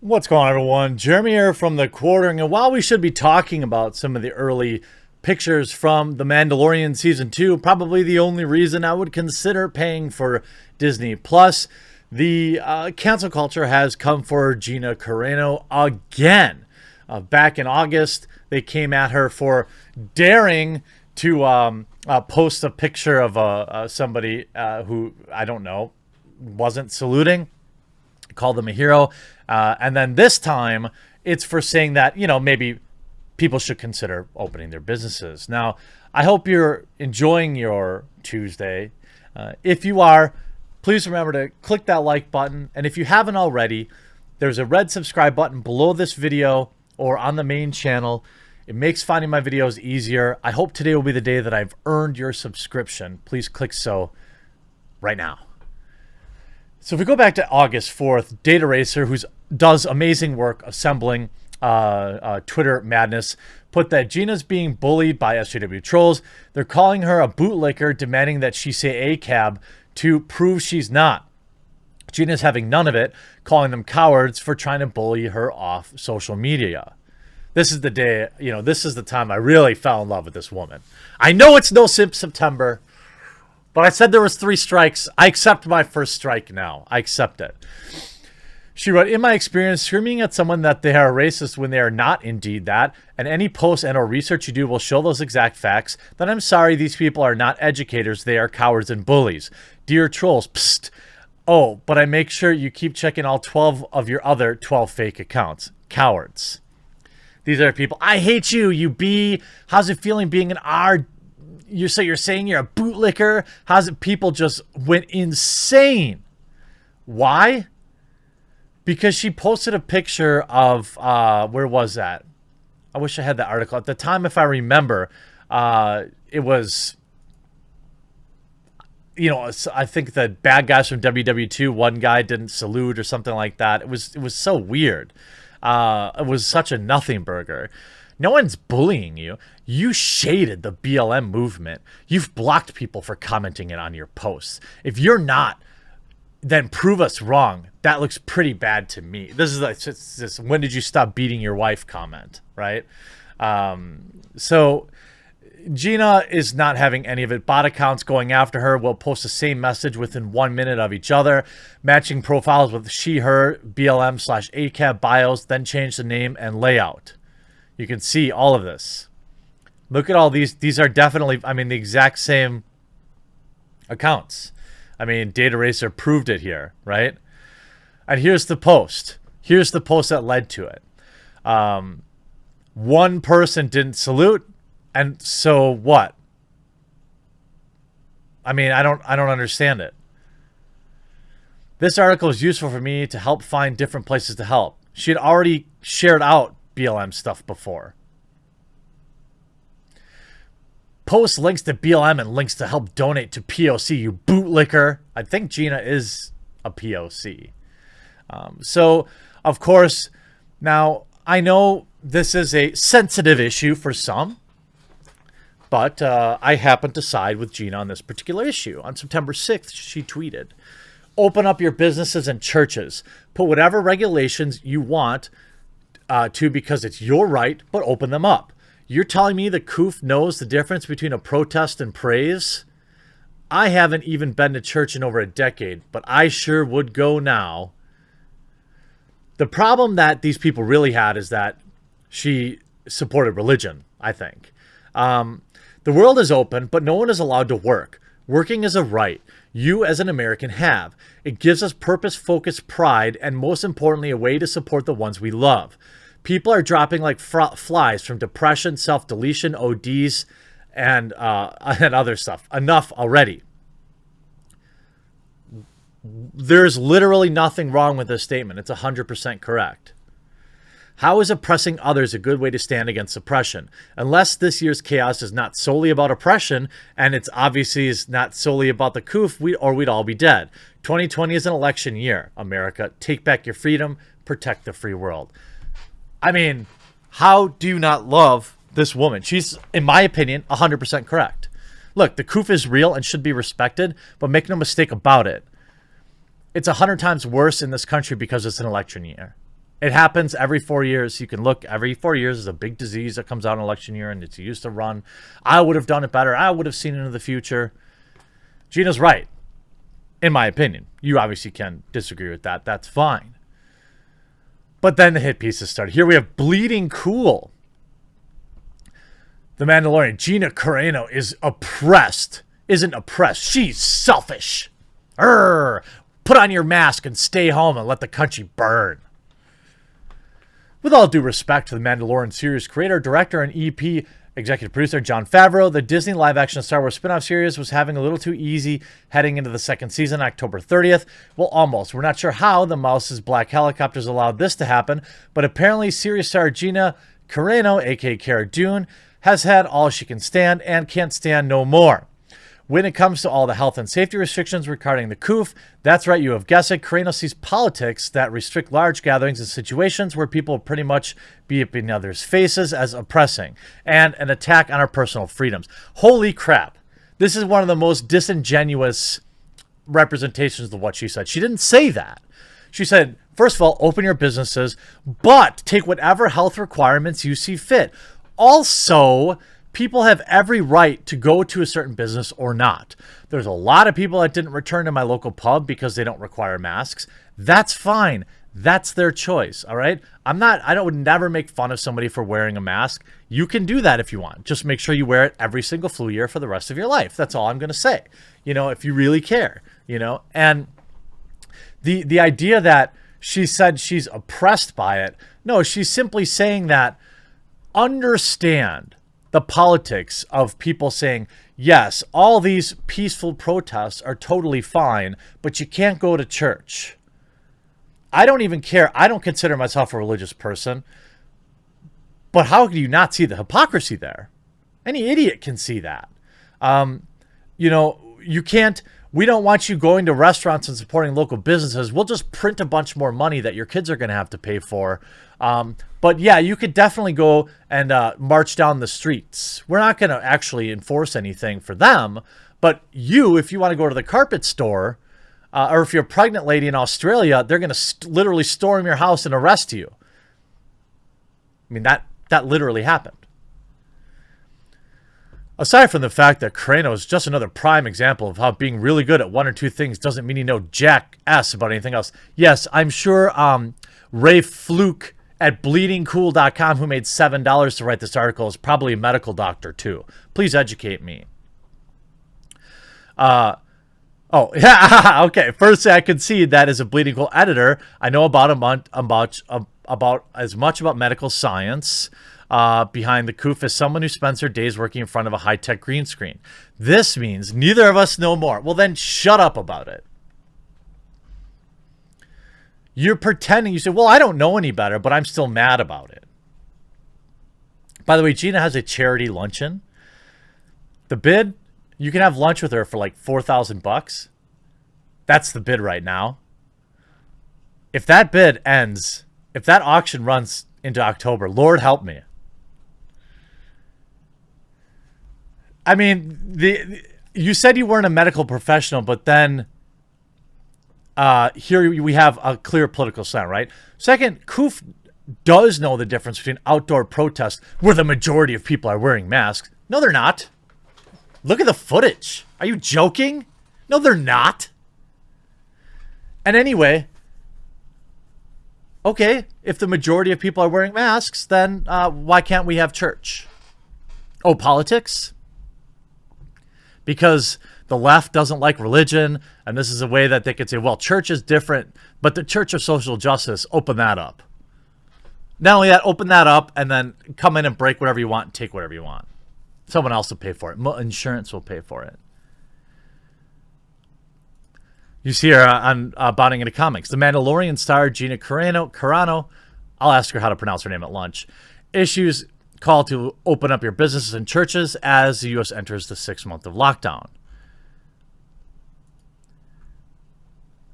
What's going on, everyone? Jeremy here from The Quartering, and while we should be talking about some of the early pictures from The Mandalorian Season 2, probably the only reason I would consider paying for Disney Plus, the cancel culture has come for Gina Carano again. Back in August, they came at her for daring to post a picture of somebody who, I don't know, wasn't saluting, called them a hero. And then this time, it's for saying that, maybe people should consider opening their businesses. Now, I hope you're enjoying your Tuesday. If you are, please remember to click that like button. And if you haven't already, there's a red subscribe button below this video or on the main channel. It makes finding my videos easier. I hope today will be the day that I've earned your subscription. Please click so right now. So if we go back to August 4th, Data Racer, who does amazing work assembling Twitter madness, put that Gina's being bullied by SJW trolls. They're calling her a bootlicker, demanding that she say ACAB to prove she's not. Gina's having none of it, calling them cowards for trying to bully her off social media. This is the day, this is the time I really fell in love with this woman. I know it's no September, but I said there was 3 strikes. I accept my first strike now. I accept it. She wrote, in my experience, screaming at someone that they are racist when they are not indeed that, and any post and or research you do will show those exact facts, then I'm sorry these people are not educators. They are cowards and bullies. Dear trolls, psst. Oh, but I make sure you keep checking all 12 of your other 12 fake accounts. Cowards. These are people. I hate you, you B. How's it feeling being an R? You're saying you're a bootlicker? How's it? People just went insane. Why? Because she posted a picture of, where was that? I wish I had that article. At the time, if I remember, it was, I think the bad guys from WW2, one guy didn't salute or something like that. It was so weird. It was such a nothing burger. No one's bullying you. You shaded the BLM movement. You've blocked people for commenting it on your posts. If you're not, then prove us wrong. That looks pretty bad to me. This is like this when did you stop beating your wife comment, right? So Gina is not having any of it. Bot accounts going after her will post the same message within 1 minute of each other, matching profiles with she, her, BLM/ACAB bios, then change the name and layout. You can see all of this. Look at all these. These are definitely, the exact same accounts. Data Racer proved it here, right? And here's the post. Here's the post that led to it. One person didn't salute, and so what? I don't understand it. This article is useful for me to help find different places to help. She had already shared out BLM stuff before. Post links to BLM and links to help donate to POC, you bootlicker. I think Gina is a POC. So, of course, now I know this is a sensitive issue for some, but I happen to side with Gina on this particular issue. On September 6th, she tweeted, open up your businesses and churches. Put whatever regulations you want to because it's your right, but open them up. You're telling me the COOF knows the difference between a protest and praise? I haven't even been to church in over a decade, but I sure would go now. The problem that these people really had is that she supported religion, I think. The world is open, but no one is allowed to work. Working is a right you as an American have. It gives us purpose-focused pride and, most importantly, a way to support the ones we love. People are dropping like flies from depression, self-deletion, ODs, and other stuff. Enough already. There's literally nothing wrong with this statement. It's 100% correct. How is oppressing others a good way to stand against oppression? Unless this year's chaos is not solely about oppression, and it's obviously is not solely about the COOF, we'd all be dead. 2020 is an election year. America, take back your freedom, protect the free world. How do you not love this woman? She's, in my opinion, 100% correct. Look, the COOF is real and should be respected, but make no mistake about it. It's 100 times worse in this country because it's an election year. It happens every 4 years. You can look, every 4 years is a big disease that comes out in election year, and it's used to run. I would have done it better. I would have seen into the future. Gina's right, in my opinion. You obviously can disagree with that. That's fine. But then the hit pieces started. Here we have Bleeding Cool. The Mandalorian. Gina Carano is oppressed. Isn't oppressed. She's selfish. Put on your mask and stay home and let the country burn. With all due respect to the Mandalorian series creator, director, and EP executive producer Jon Favreau, the Disney live-action Star Wars spin-off series was having a little too easy heading into the second season, October 30th. Well, almost. We're not sure how the Mouse's black helicopters allowed this to happen, but apparently series star Gina Carano, aka Cara Dune, has had all she can stand and can't stand no more. When it comes to all the health and safety restrictions regarding the COOF, that's right, you have guessed it, Carano sees politics that restrict large gatherings and situations where people pretty much be up in others' faces as oppressing and an attack on our personal freedoms. Holy crap. This is one of the most disingenuous representations of what she said. She didn't say that. She said, first of all, open your businesses, but take whatever health requirements you see fit. Also, people have every right to go to a certain business or not. There's a lot of people that didn't return to my local pub because they don't require masks. That's fine. That's their choice. All right. I would never make fun of somebody for wearing a mask. You can do that if you want. Just make sure you wear it every single flu year for the rest of your life. That's all I'm going to say, if you really care, and the idea that she said she's oppressed by it. No, she's simply saying that understand the politics of people saying, yes, all these peaceful protests are totally fine, but you can't go to church. I don't even care. I don't consider myself a religious person. But how do you not see the hypocrisy there? Any idiot can see that. You can't. We don't want you going to restaurants and supporting local businesses. We'll just print a bunch more money that your kids are going to have to pay for. But yeah, you could definitely go and march down the streets. We're not going to actually enforce anything for them. But if you want to go to the carpet store, or if you're a pregnant lady in Australia, they're going to literally storm your house and arrest you. I mean, that literally happened. Aside from the fact that Carano is just another prime example of how being really good at one or two things doesn't mean you know jack ass about anything else. Yes, I'm sure Ray Fluke at bleedingcool.com, who made $7 to write this article, is probably a medical doctor too. Please educate me. Oh, yeah, okay. First, I concede that as a Bleeding Cool editor, I know about as much about medical science behind the COOF as someone who spends her days working in front of a high-tech green screen. This means neither of us know more. Well, then shut up about it. You're pretending. You say, well, I don't know any better, but I'm still mad about it. By the way, Gina has a charity luncheon. The bid, you can have lunch with her for like $4,000. That's the bid right now. If that bid ends, if that auction runs into October, Lord help me. I mean, you said you weren't a medical professional, but then here we have a clear political sign, right? Second, COOF does know the difference between outdoor protests where the majority of people are wearing masks. No, they're not. Look at the footage. Are you joking? No, they're not. And anyway, okay, if the majority of people are wearing masks, then why can't we have church? Oh, politics? Because the left doesn't like religion, and this is a way that they could say, well, church is different, but the Church of Social Justice, open that up. Not only that, open that up, and then come in and break whatever you want and take whatever you want. Someone else will pay for it. Insurance will pay for it. You see her on Bonding into Comics. The Mandalorian star Gina Carano, I'll ask her how to pronounce her name at lunch, issues call to open up your businesses and churches as the U.S. enters the 6th month of lockdown.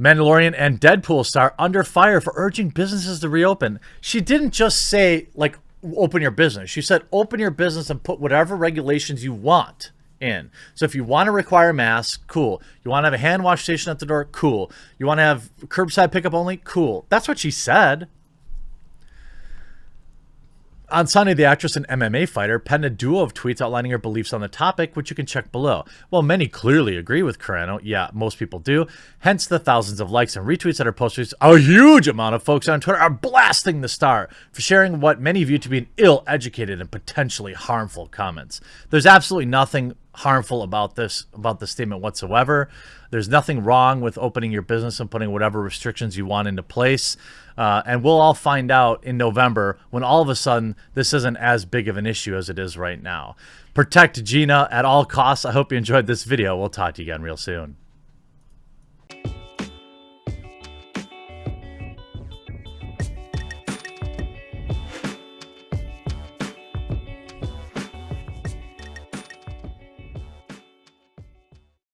Mandalorian and Deadpool star under fire for urging businesses to reopen. She didn't just say, like, open your business. She said, open your business and put whatever regulations you want in. So if you want to require masks, cool. You want to have a hand wash station at the door, cool. You want to have curbside pickup only, cool. That's what she said. On Sunday, the actress and MMA fighter penned a duo of tweets outlining her beliefs on the topic, which you can check below. While many clearly agree with Carano, yeah, most people do, hence the thousands of likes and retweets that her posters, a huge amount of folks on Twitter are blasting the star for sharing what many view to be an ill-educated and potentially harmful comments. There's absolutely nothing harmful about this statement whatsoever. There's nothing wrong with opening your business and putting whatever restrictions you want into place. And we'll all find out in November when all of a sudden this isn't as big of an issue as it is right now. Protect Gina at all costs. I hope you enjoyed this video. We'll talk to you again real soon.